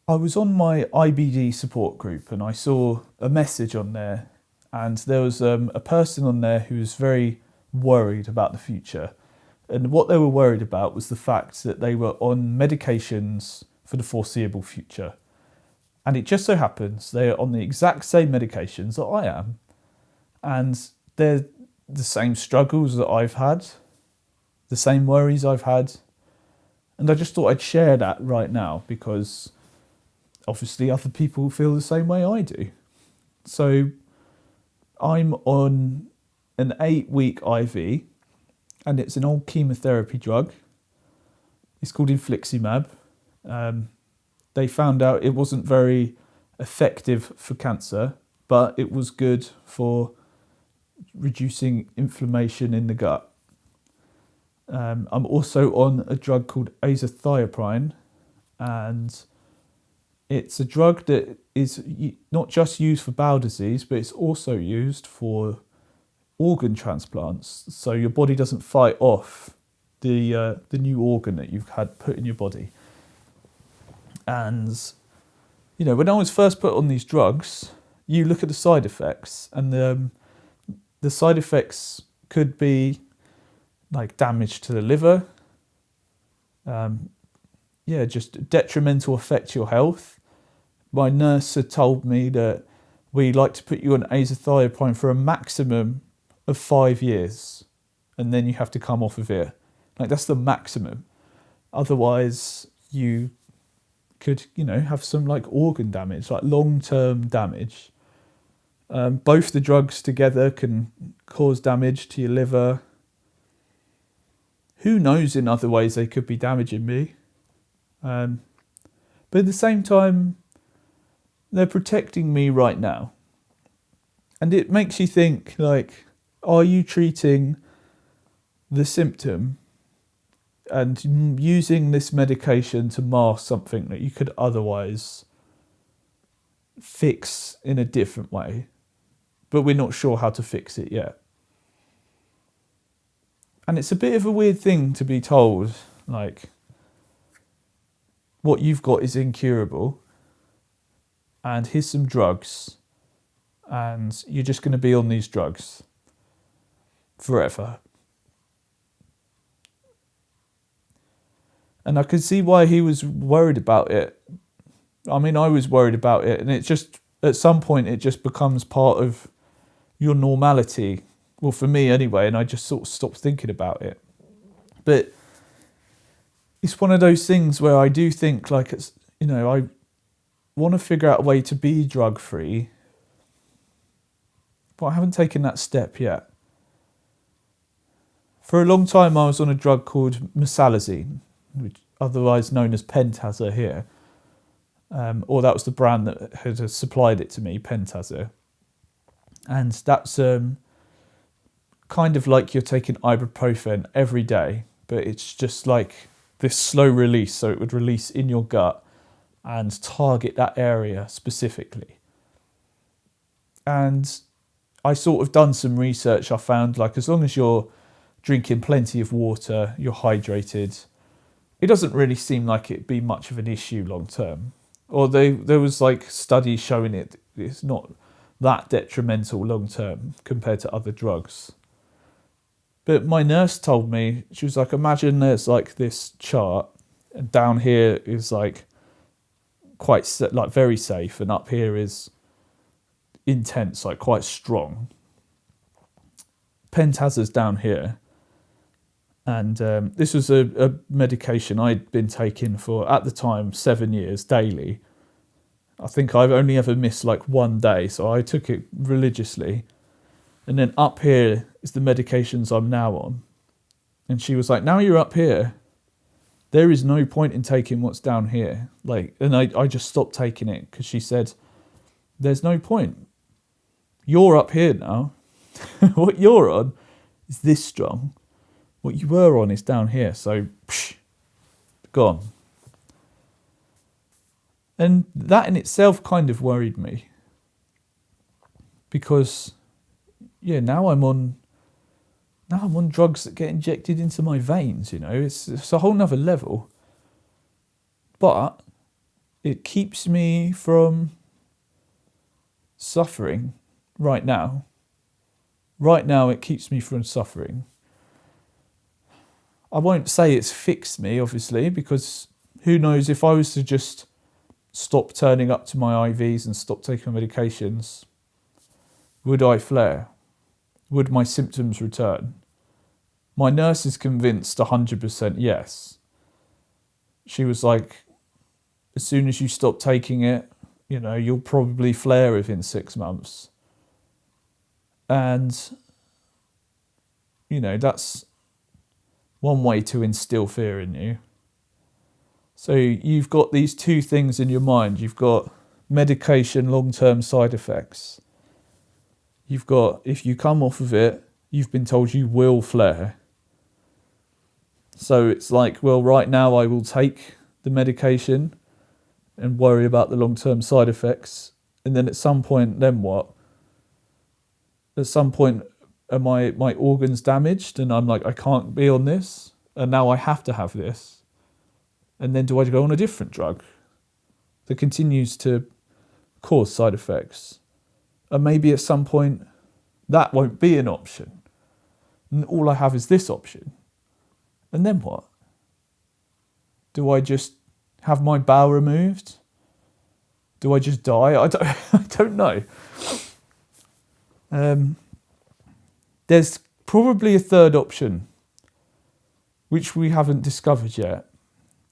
I was on my IBD support group and I saw a message on there, and there was a person on there who was very worried about the future. And what they were worried about was the fact that they were on medications for the foreseeable future. And it just so happens they are on the exact same medications that I am. And they're the same struggles that I've had, the same worries I've had. And I just thought I'd share that right now because obviously other people feel the same way I do. So I'm on an 8-week IV, and it's an old chemotherapy drug. It's called infliximab. They found out it wasn't very effective for cancer, but it was good for reducing inflammation in the gut. I'm also on a drug called azathioprine, and it's a drug that is not just used for bowel disease, but it's also used for organ transplants. So your body doesn't fight off the new organ that you've had put in your body. And, you know, when I was first put on these drugs, you look at the side effects, and the side effects could be like damage to the liver, just detrimental effect to your health. My nurse had told me that we like to put you on azathioprine for a maximum of 5 years, and then you have to come off of it. Like, that's the maximum. Otherwise, you could, have some like organ damage, like long-term damage. Both the drugs together can cause damage to your liver. Who knows, in other ways they could be damaging me. But at the same time, they're protecting me right now. And it makes you think, like, are you treating the symptom and using this medication to mask something that you could otherwise fix in a different way, but we're not sure how to fix it yet? And it's a bit of a weird thing to be told, like, what you've got is incurable, and here's some drugs, and you're just going to be on these drugs forever. And I could see why he was worried about it. I mean, I was worried about it, and it just, at some point, it just becomes part of your normality. Well, for me anyway, and I just sort of stopped thinking about it. But it's one of those things where I do think, like, it's, I want to figure out a way to be drug-free, but I haven't taken that step yet. For a long time, I was on a drug called mesalazine, which otherwise known as Pentasa here. Or that was the brand that had supplied it to me, Pentasa. And that's kind of like you're taking ibuprofen every day, but it's just like this slow release, so it would release in your gut and target that area specifically. And I sort of done some research. I found, like, as long as you're drinking plenty of water, you're hydrated, it doesn't really seem like it'd be much of an issue long term. Or there was like studies showing it's not that detrimental long term compared to other drugs. But my nurse told me, she was like, imagine there's like this chart, and down here is like like very safe, and up here is intense, like quite strong. Pentasa's down here. And this was a medication I'd been taking for, at the time, 7 years daily. I think I've only ever missed like one day, so I took it religiously. And then up here is the medications I'm now on. And she was like, now you're up here, there is no point in taking what's down here. Like, and I just stopped taking it because she said, there's no point. You're up here now. What you're on is this strong. What you were on is down here, so gone. And that in itself kind of worried me. Because, now I'm on drugs that get injected into my veins, It's a whole nother level. But it keeps me from suffering right now. Right now, it keeps me from suffering. I won't say it's fixed me, obviously, because who knows, if I was to just stop turning up to my IVs and stop taking medications, would I flare? Would my symptoms return? My nurse is convinced 100% yes. She was like, as soon as you stop taking it, you'll probably flare within 6 months. And, that's one way to instill fear in you. So you've got these two things in your mind. You've got medication, long-term side effects. You've got, if you come off of it, you've been told you will flare. So it's like, well, right now I will take the medication and worry about the long-term side effects. And then at some point, then what? At some point, are my organs damaged? And I'm like, I can't be on this. And now I have to have this. And then do I go on a different drug that continues to cause side effects? And maybe at some point, that won't be an option. And all I have is this option. And then what? Do I just have my bowel removed? Do I just die? I don't know. There's probably a third option, which we haven't discovered yet,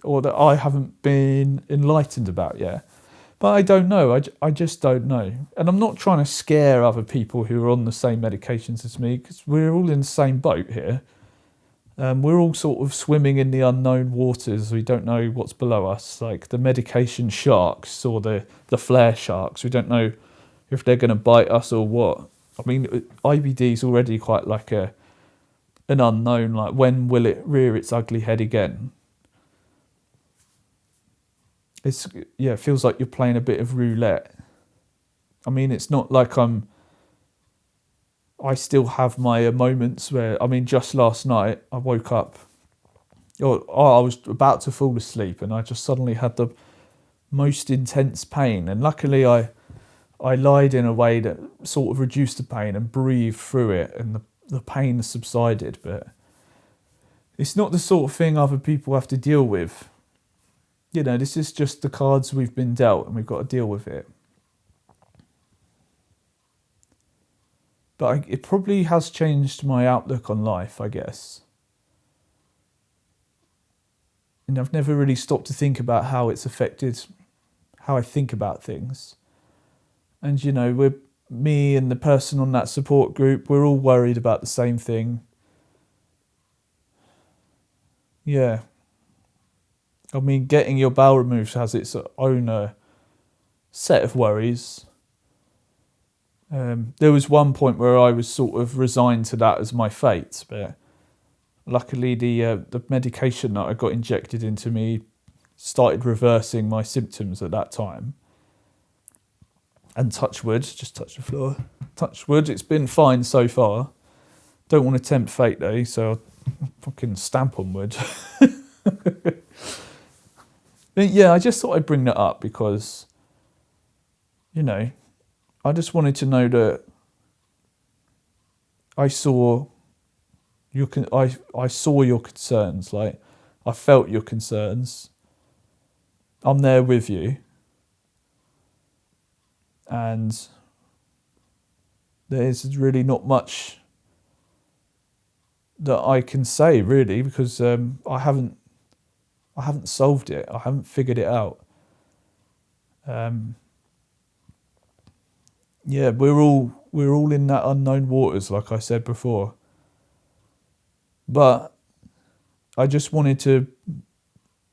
or that I haven't been enlightened about yet. But I don't know. I just don't know. And I'm not trying to scare other people who are on the same medications as me, because we're all in the same boat here. We're all sort of swimming in the unknown waters. We don't know what's below us, like the medication sharks or the flare sharks. We don't know if they're going to bite us or what. I mean, IBD is already quite like an unknown. Like, when will it rear its ugly head again? It feels like you're playing a bit of roulette. I mean, it's not like I still have my moments where, just last night I woke up, I was about to fall asleep and I just suddenly had the most intense pain. And luckily I lied in a way that sort of reduced the pain and breathed through it, and the pain subsided. But it's not the sort of thing other people have to deal with. This is just the cards we've been dealt, and we've got to deal with it. But it probably has changed my outlook on life, I guess. And I've never really stopped to think about how it's affected how I think about things. And, me and the person on that support group, we're all worried about the same thing. Yeah. Getting your bowel removed has its own set of worries. There was one point where I was sort of resigned to that as my fate, but luckily the medication that I got injected into me started reversing my symptoms at that time. And touch wood, just touch the floor. Touch wood, it's been fine so far. Don't want to tempt fate though, so I'll fucking stamp on wood. But yeah, I just thought I'd bring that up because, I just wanted to know that I saw your concerns. Like, I felt your concerns. I'm there with you. And there's really not much that I can say, really, because I haven't solved it. I haven't figured it out. Yeah, we're all in that unknown waters, like I said before. But I just wanted to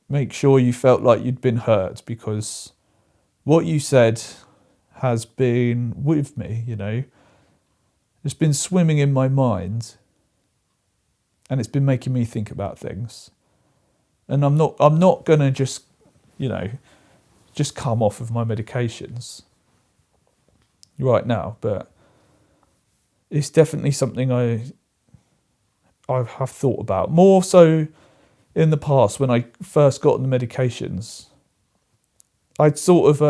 make sure you felt like you'd been hurt, because what you said has been with me, It's been swimming in my mind, and it's been making me think about things. And I'm not gonna just come off of my medications right now, but it's definitely something I have thought about, more so in the past when I first got on the medications. I'd sort of,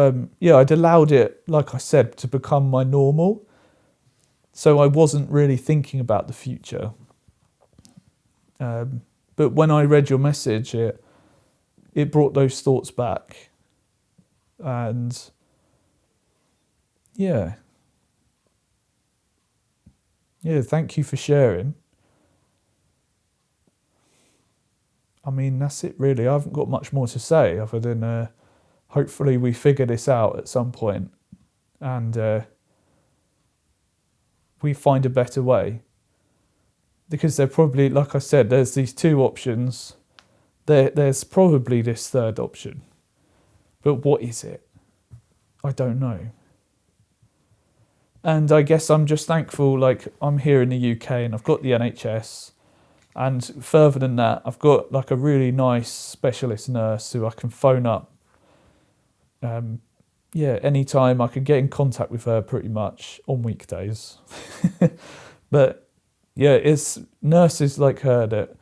I'd allowed it, like I said, to become my normal. So I wasn't really thinking about the future. But when I read your message, it brought those thoughts back. And yeah, thank you for sharing. I mean, that's it really. I haven't got much more to say other than hopefully we figure this out at some point and we find a better way. Because they're probably, like I said, there's these two options. There's probably this third option. But what is it? I don't know. And I guess I'm just thankful, like, I'm here in the UK and I've got the NHS. And further than that, I've got like a really nice specialist nurse who I can phone up. Anytime I can get in contact with her pretty much on weekdays. But yeah, it's nurses like her that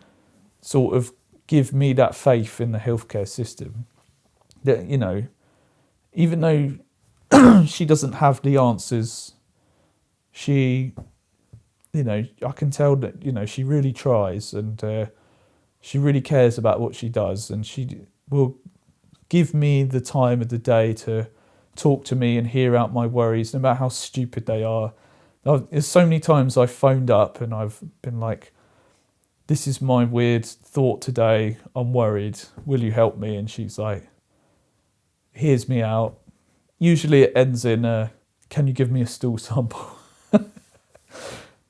sort of give me that faith in the healthcare system. That, you know, even though she doesn't have the answers, she, you know, I can tell that, you know, she really tries and she really cares about what she does, and she will give me the time of the day to talk to me and hear out my worries, no matter how stupid they are. There's so many times I've phoned up and I've been like, this is my weird thought today, I'm worried, will you help me? And she's like, hears me out. Usually it ends in, can you give me a stool sample?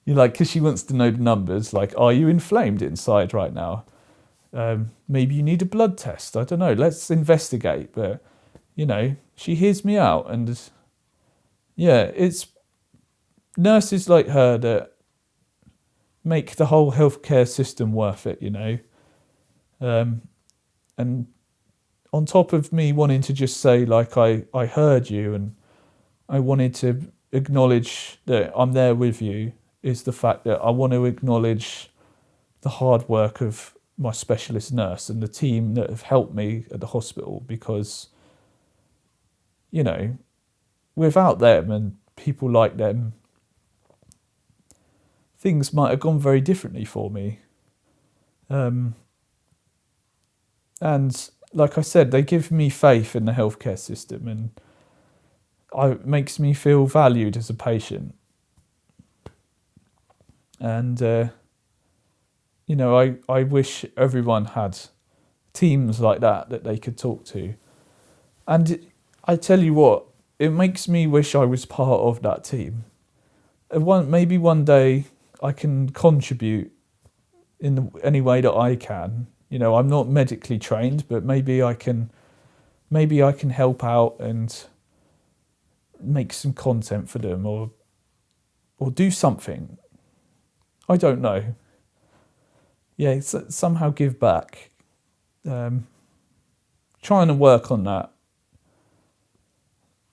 You're like, because she wants to know the numbers, like, are you inflamed inside right now? Maybe you need a blood test, I don't know, let's investigate. But, you know, she hears me out, and yeah, it's nurses like her that make the whole healthcare system worth it, you know. And on top of me wanting to just say, like, I heard you and I wanted to acknowledge that I'm there with you, is the fact that I want to acknowledge the hard work of my specialist nurse and the team that have helped me at the hospital, because, you know, without them and people like them, things might have gone very differently for me. And like I said, they give me faith in the healthcare system, and it makes me feel valued as a patient. And, you know, I wish everyone had teams like that they could talk to. And I tell you what, it makes me wish I was part of that team. Maybe one day I can contribute in any way that I can. You know, I'm not medically trained, but maybe I can help out and make some content for them, or do something. I don't know. Yeah, somehow give back. Trying to work on that.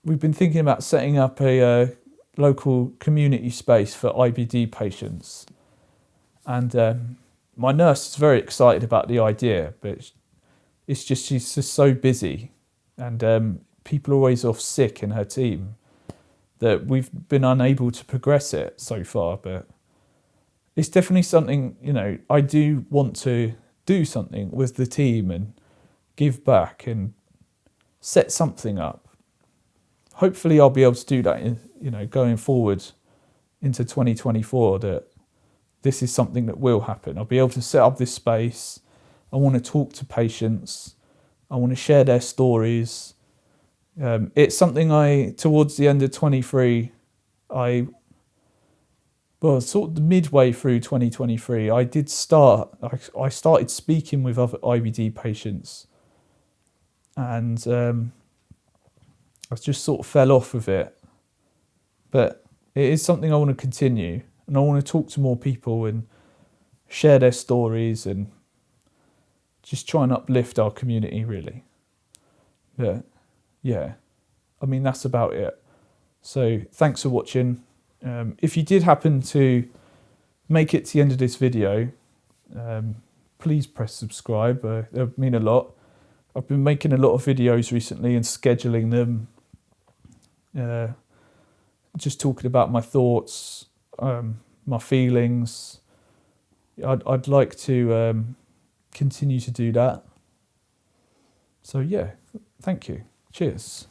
We've been thinking about setting up a local community space for IBD patients. And my nurse is very excited about the idea, but it's just she's just so busy, and people are always off sick in her team that we've been unable to progress it so far. But it's definitely something, you know, I do want to do something with the team and give back and set something up. Hopefully I'll be able to do that, you know, going forward into 2024, that this is something that will happen. I'll be able to set up this space. I want to talk to patients. I want to share their stories. It's something towards the end of 23, sort of midway through 2023, I started speaking with other IBD patients, and I just sort of fell off of it. But it is something I want to continue, and I want to talk to more people and share their stories and just try and uplift our community, really. But yeah, I mean, that's about it. So thanks for watching. If you did happen to make it to the end of this video, please press subscribe. That would mean a lot. I've been making a lot of videos recently and scheduling them, just talking about my thoughts, my feelings. I'd like to continue to do that. So yeah, thank you. Cheers.